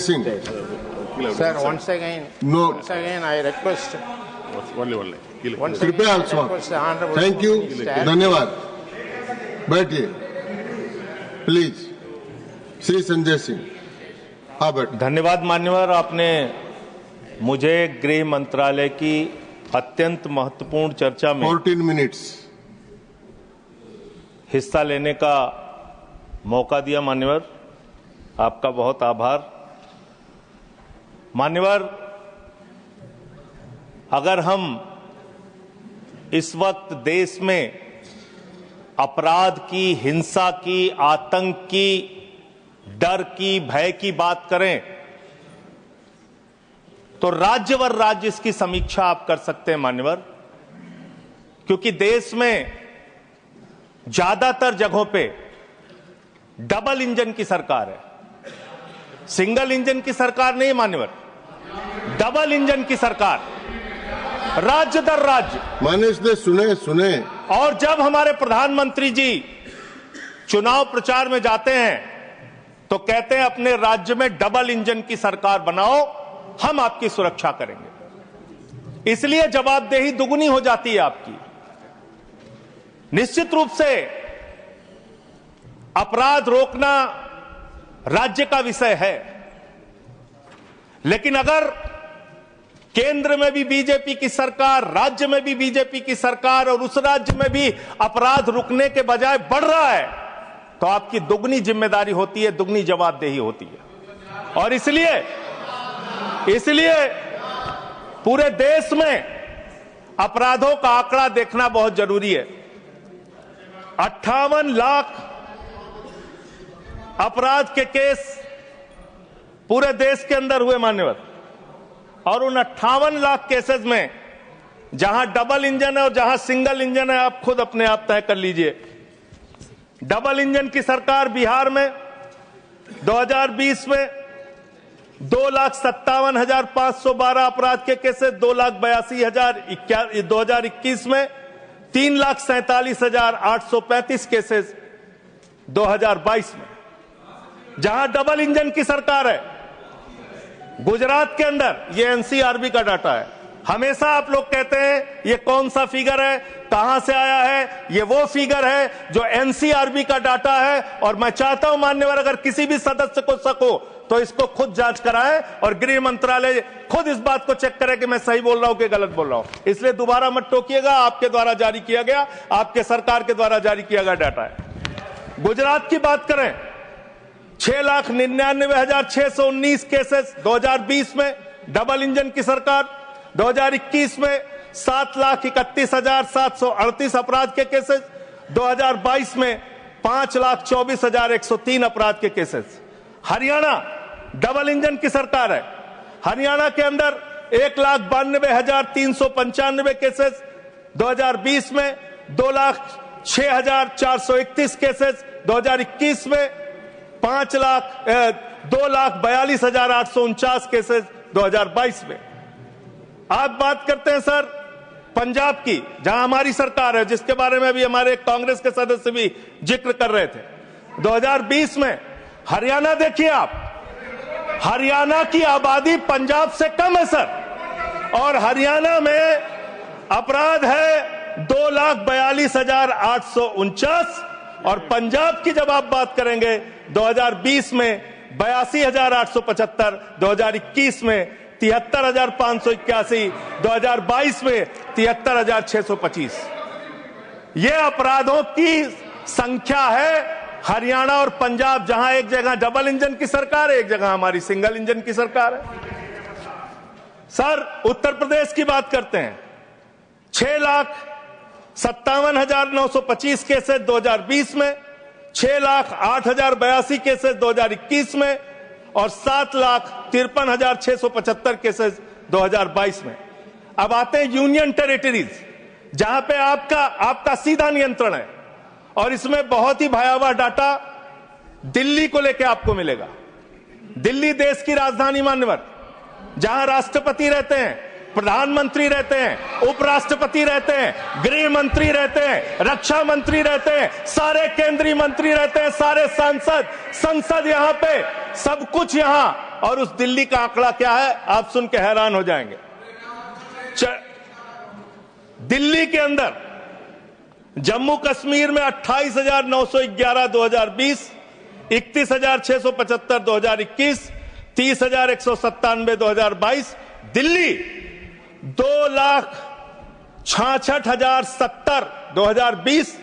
Singh. Sir, once again, I request. कृपया thank you, धन्यवाद। बैठिए प्लीज। श्री संजय सिंह, हाँ बैठ। धन्यवाद मान्यवर, आपने मुझे गृह मंत्रालय की अत्यंत महत्वपूर्ण चर्चा में 14 मिनट्स हिस्सा लेने का मौका दिया। मान्यवर, आपका बहुत आभार। मान्यवर, अगर हम इस वक्त देश में अपराध की, हिंसा की, आतंक की, डर की, भय की बात करें तो राज्यवर राज्य इसकी समीक्षा आप कर सकते हैं मान्यवर, क्योंकि देश में ज्यादातर जगहों पे डबल इंजन की सरकार है, सिंगल इंजन की सरकार नहीं मान्यवर, डबल इंजन की सरकार, राज्य दर राज्य। मानिश ने सुने। और जब हमारे प्रधानमंत्री जी चुनाव प्रचार में जाते हैं तो कहते हैं अपने राज्य में डबल इंजन की सरकार बनाओ, हम आपकी सुरक्षा करेंगे। इसलिए जवाबदेही दुगनी हो जाती है आपकी। निश्चित रूप से अपराध रोकना राज्य का विषय है, लेकिन अगर केंद्र में भी बीजेपी की सरकार, राज्य में भी बीजेपी की सरकार और उस राज्य में भी अपराध रुकने के बजाय बढ़ रहा है तो आपकी दुगनी जिम्मेदारी होती है, दुगनी जवाबदेही होती है। और इसलिए पूरे देश में अपराधों का आंकड़ा देखना बहुत जरूरी है। 58 लाख अपराध के केस पूरे देश के अंदर हुए मान्यवर, और उन 58 लाख केसेस में जहां डबल इंजन है और जहां सिंगल इंजन है आप खुद अपने आप तय कर लीजिए। डबल इंजन की सरकार बिहार में 2020 में 2,57,512 अपराध के केसेस, 2,82,000। 2021 में 3,47,835 केसेस 2022 में, जहां डबल इंजन की सरकार है। गुजरात के अंदर, ये एनसीआरबी का डाटा है, हमेशा आप लोग कहते हैं ये कौन सा फिगर है, कहां से आया है, ये वो फिगर है जो एनसीआरबी का डाटा है। और मैं चाहता हूं मान्यवर, अगर किसी भी सदस्य को शक हो तो इसको खुद जांच कराएं और गृह मंत्रालय खुद इस बात को चेक करे कि मैं सही बोल रहा हूं कि गलत बोल रहा हूं। इसलिए दोबारा मत टोकिएगा, आपके द्वारा जारी किया गया, आपके सरकार के द्वारा जारी किया गया डाटा है। गुजरात की बात करें, 6,99,619 केसेस 2020 में डबल इंजन की सरकार, 2021 में 7,31,738 अपराध के केसेस, 2022 में 5,24,103 अपराध के केसेस। हरियाणा डबल इंजन की सरकार है, हरियाणा के अंदर 1,92,395 केसेस, 2020 में 2,06,431 केसेस, 2021 में 2,42,849 केसेस 2022 में। आप बात करते हैं सर पंजाब की, जहां हमारी सरकार है, जिसके बारे में अभी हमारे कांग्रेस के सदस्य भी जिक्र कर रहे थे। 2020 में हरियाणा देखिए आप, हरियाणा की आबादी पंजाब से कम है सर, और हरियाणा में अपराध है 2,42,849, और पंजाब की जब आप बात करेंगे 2020 में 82,875, 2021 में 73,581, 2022 में 73,625। ये अपराधों की संख्या है हरियाणा और पंजाब, जहां एक जगह डबल इंजन की सरकार है, एक जगह हमारी सिंगल इंजन की सरकार है। सर उत्तर प्रदेश की बात करते हैं, 6,57,925 केसेस 2020 में, 6,08,082 केसेस 2021 में, और 7,53,675 केसेस 2022 में। अब आते हैं यूनियन टेरिटरीज, जहां पे आपका सीधा नियंत्रण है, और इसमें बहुत ही भयावह डाटा दिल्ली को लेकर आपको मिलेगा। दिल्ली देश की राजधानी मान्यवर, जहां राष्ट्रपति रहते हैं, प्रधानमंत्री रहते हैं, उपराष्ट्रपति रहते हैं, गृह मंत्री रहते हैं, रक्षा मंत्री रहते हैं, सारे केंद्रीय मंत्री रहते हैं, सारे सांसद, संसद, यहां पे सब कुछ यहां और उस दिल्ली का आंकड़ा क्या है, आप सुन के हैरान हो जाएंगे। दिल्ली के अंदर जम्मू कश्मीर में 28,911 2020, 31,675 2021, 30,197 2022। दिल्ली 2,66,070 2020,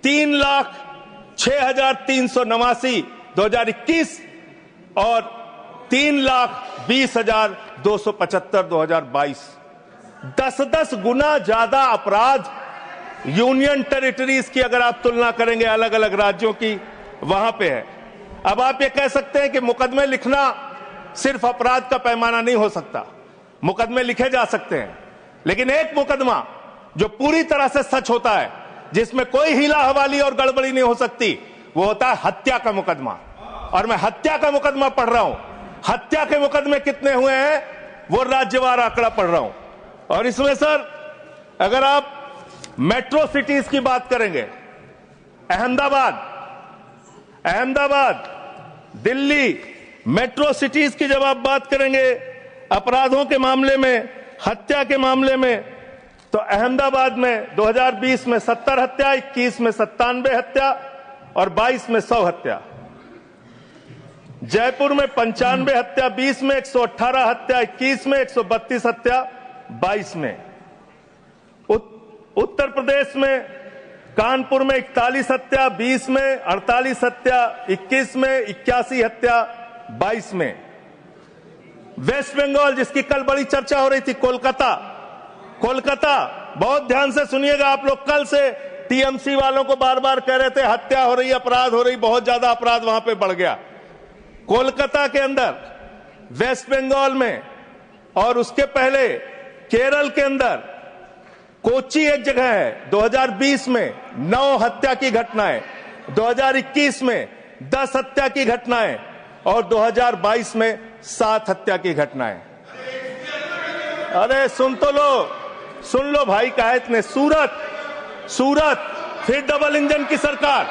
3,06,389 2021 और 3,20,275 2022। 10-10 गुना ज्यादा अपराध यूनियन टेरिटरीज की अगर आप तुलना करेंगे अलग अलग राज्यों की, वहां पे है। अब आप ये कह सकते हैं कि मुकदमे लिखना सिर्फ अपराध का पैमाना नहीं हो सकता, मुकदमे लिखे जा सकते हैं, लेकिन एक मुकदमा जो पूरी तरह से सच होता है, जिसमें कोई हीला हवाली और गड़बड़ी नहीं हो सकती, वो होता है हत्या का मुकदमा। और मैं हत्या का मुकदमा पढ़ रहा हूं। हत्या के मुकदमे कितने हुए हैं वो राज्यवार आंकड़ा पढ़ रहा हूं। और इसमें सर अगर आप मेट्रो सिटीज की बात करेंगे, अहमदाबाद, दिल्ली, मेट्रो सिटीज की जब आप बात करेंगे अपराधों के मामले में, हत्या के मामले में, तो अहमदाबाद में 2020 में 70 हत्या, 21 में 97 हत्या और 22 में 100 हत्या। जयपुर में 95 हत्या, 20 में 118 हत्या, 21 में 132 हत्या, 22 में। उत्तर प्रदेश में कानपुर में 41 हत्या, 20 में 48 हत्या, 21 में 81 हत्या, 22 में। वेस्ट बंगाल जिसकी कल बड़ी चर्चा हो रही थी, कोलकाता, बहुत ध्यान से सुनिएगा आप लोग। कल से टीएमसी वालों को बार बार कह रहे थे हत्या हो रही, अपराध हो रही, बहुत ज्यादा अपराध वहां पे बढ़ गया। कोलकाता के अंदर, वेस्ट बंगाल में और उसके पहले केरल के अंदर, कोच्चि एक जगह है, 2020 में 9 हत्या की घटनाएं, 2021 में 10 हत्या की घटनाएं और 2022 में 7 हत्या की घटनाएं। अरे सुन लो भाई, कहा इतने। सूरत फिर डबल इंजन की सरकार,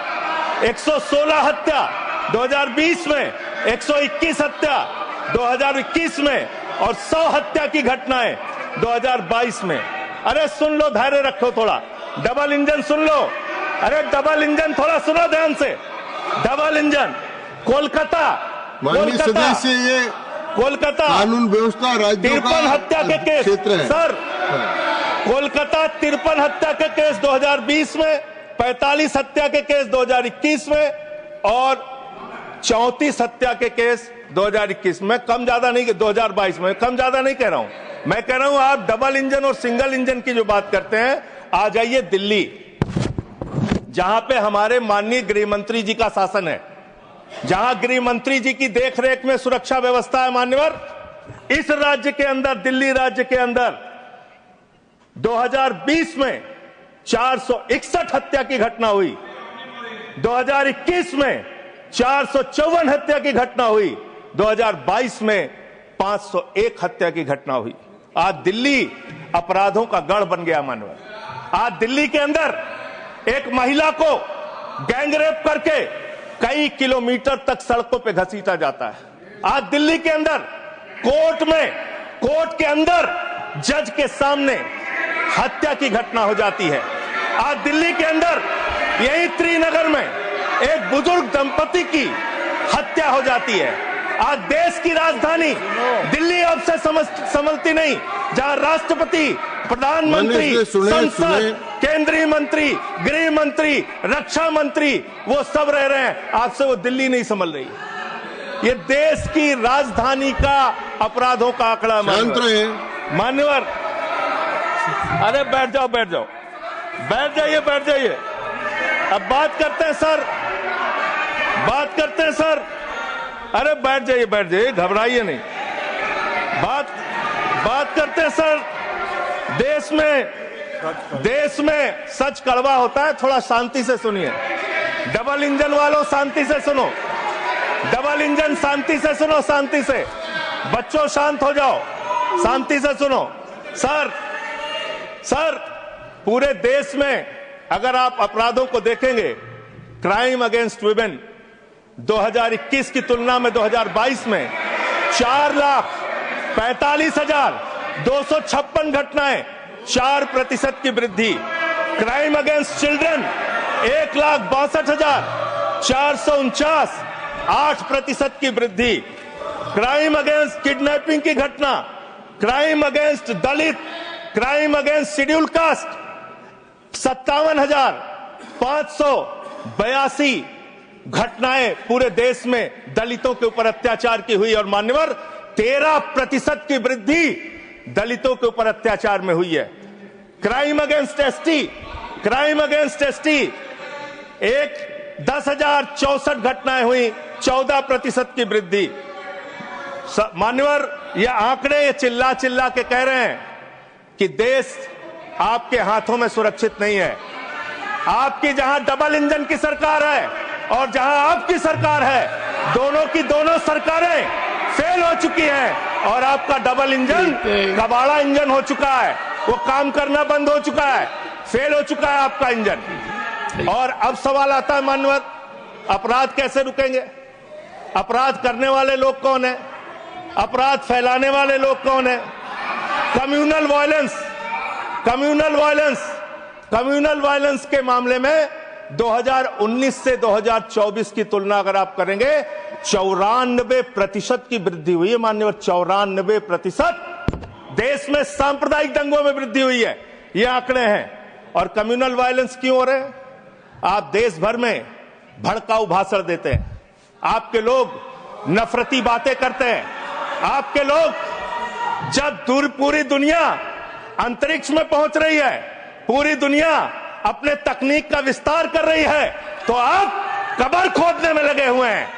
116 हत्या 2020 में, 121 हत्या 2021 में और 100 हत्या की घटनाएं 2022 में। अरे सुन लो, धैर्य रखो थोड़ा। डबल इंजन सुन लो, अरे डबल इंजन थोड़ा सुनो ध्यान से। डबल इंजन कोलकाता कानून व्यवस्था राज्यों का 53 हत्या के केस क्षेत्र है सर। कोलकाता 53 हत्या के केस 2020 में, 45 हत्या के केस 2021 में और 34 हत्या के केस 2021 में। कम ज्यादा नहीं, 2022 में कम ज्यादा नहीं कह रहा हूं, मैं कह रहा हूं आप डबल इंजन और सिंगल इंजन की जो बात करते हैं, आ जाइए दिल्ली, जहां पे हमारे माननीय गृह मंत्री जी का शासन है, जहां गृह मंत्री जी की देखरेख में सुरक्षा व्यवस्था है। मान्यवर, इस राज्य के अंदर, दिल्ली राज्य के अंदर 2020 में 461 हत्या की घटना हुई, 2021 में 454 हत्या की घटना हुई, 2022 में 501 हत्या की घटना हुई। आज दिल्ली अपराधों का गढ़ बन गया। मानवर, आज दिल्ली के अंदर एक महिला को गैंगरेप करके कई किलोमीटर तक सड़कों पे घसीटा जाता है। आज दिल्ली के अंदर कोर्ट के अंदर जज के सामने हत्या की घटना हो जाती है। आज दिल्ली के अंदर यही त्रिनगर में एक बुजुर्ग दंपति की हत्या हो जाती है। आज देश की राजधानी दिल्ली अब से संभलती नहीं, जहां राष्ट्रपति, प्रधानमंत्री, संसद, केंद्रीय मंत्री, गृह मंत्री, रक्षा मंत्री, वो सब रह रहे हैं, आपसे वो दिल्ली नहीं संभल रही। ये देश की राजधानी का अपराधों का आंकड़ा। मान्यवर, अरे बैठ जाइए। अब बात करते हैं सर, अरे बैठ जाइए, घबराइए नहीं। बात करते हैं सर। देश में सच कड़वा होता है, थोड़ा शांति से सुनिए। डबल इंजन वालों शांति से सुनो, डबल इंजन शांति से सुनो, शांति से। बच्चों शांत हो जाओ, शांति से सुनो। सर पूरे देश में अगर आप अपराधों को देखेंगे, क्राइम अगेंस्ट वुमेन 2021 की तुलना में 2022 में 4,45,256 घटनाएं, 4% की वृद्धि। क्राइम अगेंस्ट चिल्ड्रन 1,62,449, 8% की वृद्धि। क्राइम अगेंस्ट किडनैपिंग की घटना, क्राइम अगेंस्ट दलित, क्राइम अगेंस्ट शेड्यूल कास्ट 57,582 घटनाएं पूरे देश में दलितों के ऊपर अत्याचार की हुई। और मान्यवर 13% की वृद्धि दलितों के ऊपर अत्याचार में हुई है। Crime against ST, crime against ST 10,064 घटनाएं हुई, 14% की वृद्धि। मान्यवर ये आंकड़े ये चिल्ला चिल्ला के कह रहे हैं कि देश आपके हाथों में सुरक्षित नहीं है। आपकी जहां डबल इंजन की सरकार है और जहां आपकी सरकार है, दोनों की दोनों सरकारें फेल हो चुकी हैं और आपका डबल इंजन कबाड़ा इंजन हो चुका है। वो काम करना बंद हो चुका है, फेल हो चुका है आपका इंजन। और अब सवाल आता है मान्यवर, अपराध कैसे रुकेंगे? अपराध करने वाले लोग कौन है? अपराध फैलाने वाले लोग कौन है? Communal violence, communal violence, communal violence के मामले में 2019 से 2024 की तुलना अगर आप करेंगे 94% की वृद्धि हुई है माननीय। 94% देश में सांप्रदायिक दंगों में वृद्धि हुई है, ये आंकड़े हैं। और कम्युनल वायलेंस क्यों हो रहे हैं? आप देश भर में भड़काऊ भाषण देते हैं, आपके लोग नफरती बातें करते हैं, आपके लोग जब पूरी दुनिया अंतरिक्ष में पहुंच रही है, पूरी दुनिया अपने तकनीक का विस्तार कर रही है, तो आप कब्र खोदने में लगे हुए हैं,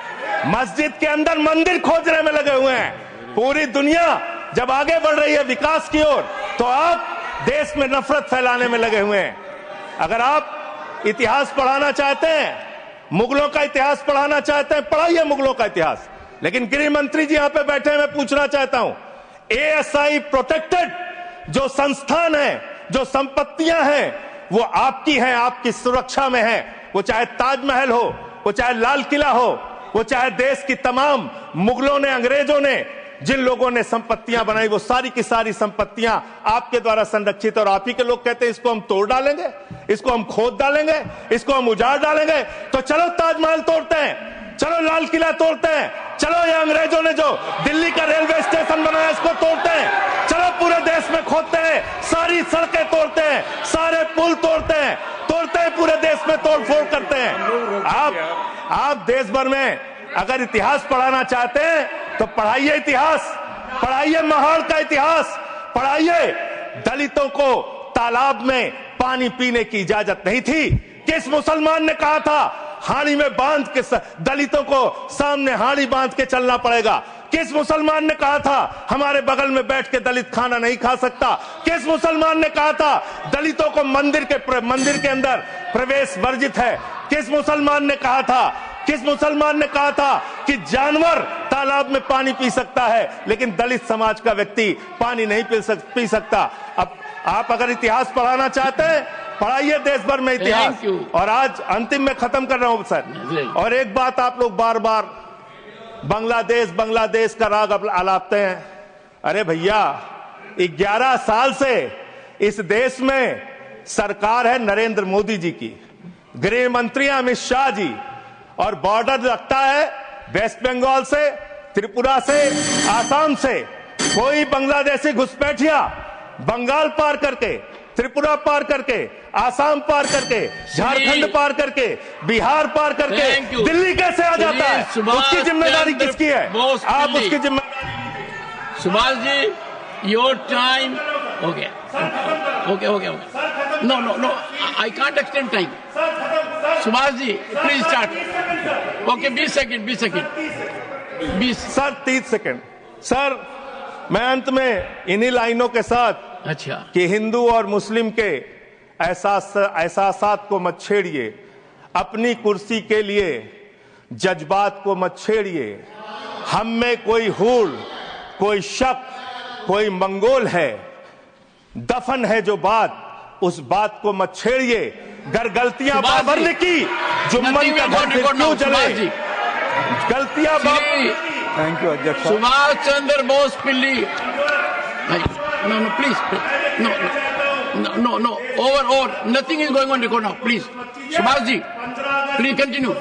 मस्जिद के अंदर मंदिर खोजने में लगे हुए हैं। पूरी दुनिया जब आगे बढ़ रही है विकास की ओर, तो आप देश में नफरत फैलाने में लगे हुए हैं। अगर आप इतिहास पढ़ाना चाहते हैं, मुगलों का इतिहास पढ़ाना चाहते हैं, पढ़ाइए मुगलों का इतिहास। लेकिन गृह मंत्री जी यहां पे बैठे हैं, मैं पूछना चाहता हूं, एएसआई प्रोटेक्टेड जो संस्थान है, जो संपत्तियां हैं, वो आपकी हैं, आपकी सुरक्षा में है। वो चाहे ताजमहल हो, वो चाहे लाल किला हो, वो चाहे देश की तमाम मुगलों ने, अंग्रेजों ने जिन लोगों ने संपत्तियां बनाई, वो सारी की सारी संपत्तियां आपके द्वारा संरक्षित। और आप ही के लोग कहते हैं इसको हम तोड़ डालेंगे, इसको हम खोद डालेंगे, इसको हम उजाड़ डालेंगे। तो चलो ताजमहल तोड़ते हैं, चलो लाल किला तोड़ते हैं, चलो ये अंग्रेजों ने जो दिल्ली का रेलवे स्टेशन बनाया इसको तोड़ते हैं, चलो पूरे देश में खोदते हैं, सारी सड़कें तोड़ते हैं, सारे पुल तोड़ते हैं, पूरे देश में तोड़फोड़ करते हैं। आप देश भर में अगर इतिहास पढ़ाना चाहते हैं तो पढ़ाइए इतिहास, पढ़ाइए महाड़ का इतिहास, पढ़ाइए दलितों को तालाब में पानी पीने की इजाजत नहीं थी। किस मुसलमान ने कहा था हाड़ी में बांध के दलितों को सामने हाड़ी बांध के चलना पड़ेगा? किस मुसलमान ने कहा था हमारे बगल में बैठ के दलित खाना नहीं खा सकता? किस मुसलमान ने कहा था दलितों को मंदिर के अंदर प्रवेश वर्जित है? किस मुसलमान ने कहा था, किस मुसलमान ने कहा था कि जानवर तालाब में पानी पी सकता है लेकिन दलित समाज का व्यक्ति पानी नहीं पी सकता? अब आप अगर इतिहास पढ़ाना चाहते हैं, पढ़ाइए देश भर में इतिहास। और आज अंतिम में खत्म कर रहा हूं सर, और एक बात आप लोग बार बार बांग्लादेश का राग आलापते हैं। अरे भैया 11 साल से इस देश में सरकार है नरेंद्र मोदी जी की, गृह मंत्री अमित शाह जी, और बॉर्डर लगता है वेस्ट बंगाल से, त्रिपुरा से, आसाम से। कोई बांग्लादेशी घुसपैठिया बंगाल पार करके, त्रिपुरा पार करके, आसाम पार करके, झारखंड पार करके, बिहार पार करके दिल्ली कैसे आ जाता है? उसकी जिम्मेदारी किसकी है? आप उसकी जिम्मेदारी। Subhash ji, your time okay no I can't extend time. Subhash ji please start. Okay 20 second 20 sir 30 second sir. मैं अंत में इन्हीं लाइनों के साथ, अच्छा, कि हिंदू और मुस्लिम के एहसासात को मत छेड़िए, अपनी कुर्सी के लिए जज्बात को मत छेड़िए। हम में कोई हूड़, कोई शक, कोई मंगोल है, दफन है जो बात, उस बात को मत छेड़िए। गर गलतियां बाबर ने की, जुम्मन का घर फिर क्यों जले? गलतियां थैंक यू अध्यक्ष। Subhash Chandra Bose Pilli. No, please. No. Over. Nothing is going on record now. Please. Subhash ji, please continue.